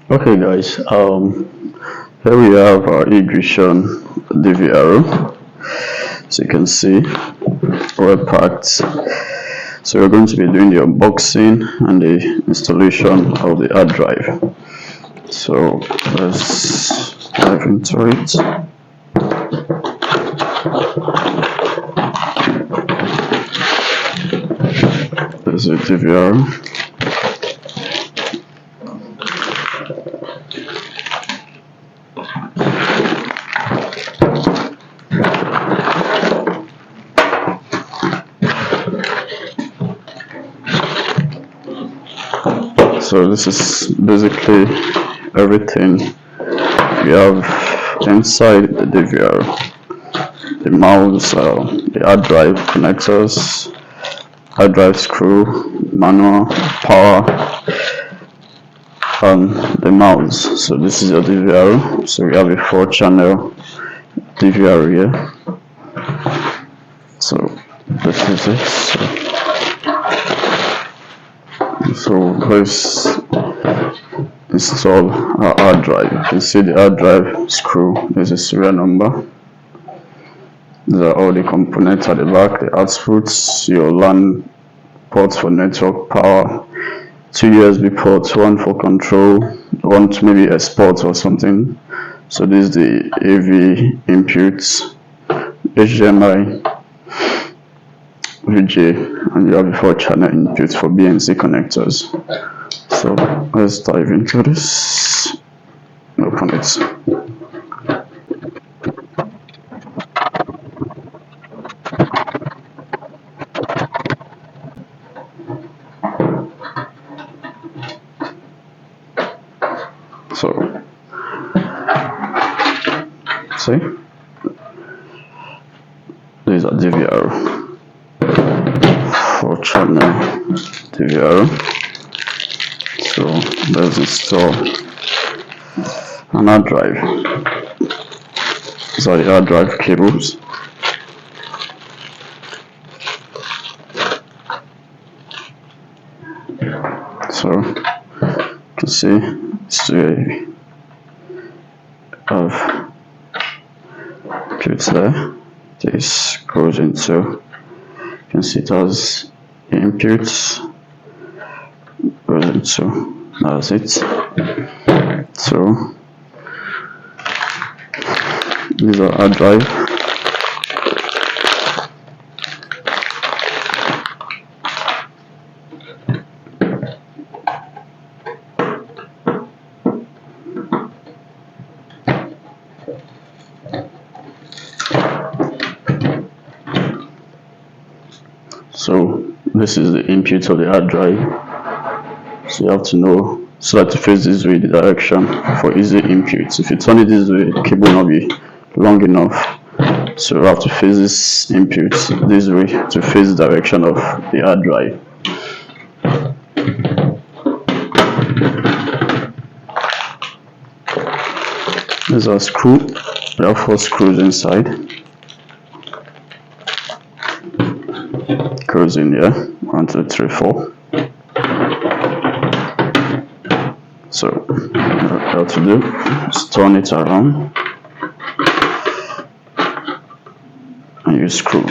Okay, guys. Here we have our Hikvision Dvr. So you can see we're packed. So we're going to be doing the unboxing and the installation of the hard drive. So let's dive into it. There's a DVR. So this is basically everything we have inside the DVR: the mouse, the hard drive connectors, hard drive screw, manual, power, and the mouse. So this is your DVR. So we have a 4-channel DVR here. So this is it. So let's install our hard drive. You can see the hard drive screw. There's a serial number. These are all the components at the back: the outputs, your LAN ports for network power, 2 USB ports, one for control, one to maybe export or something. So this is the AV inputs, HDMI, VGA, and you have a 4-channel input for BNC connectors. So let's dive into this. Open it. So see, these are DVR, 4-channel DVR. So let's install an hard drive. These are the hard drive cables. So you can see it's a of puts there. This goes into, you can see it has inputs, goes into, that's it. So these are hard drive. So this is the input of the hard drive. So you have to know, so that to face this way, the direction for easy inputs. If you turn it this way, the cable will not be long enough. So you have to face this input this way to face the direction of the hard drive. There's a screw. There are 4 screws inside. Goes in here. 1, 2, 3, 4. So what you have to do is turn it around and you screw.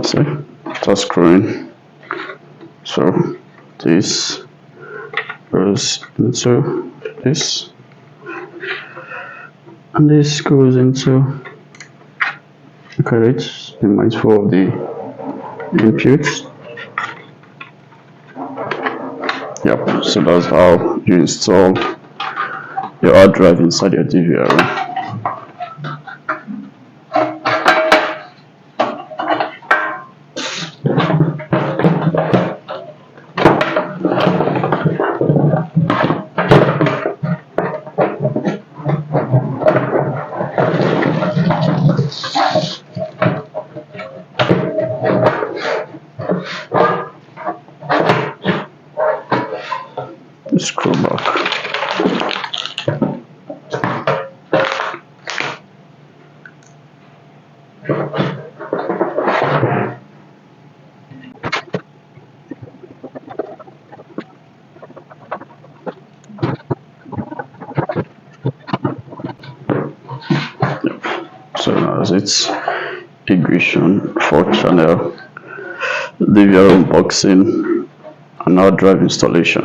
See, that's screwing. So this goes into this, and this goes into, look at it, be mindful of the inputs. Yep, so that's how you install your hard drive inside your DVR. Screw back. has its Hikvision 4-channel DVR unboxing and hard drive installation.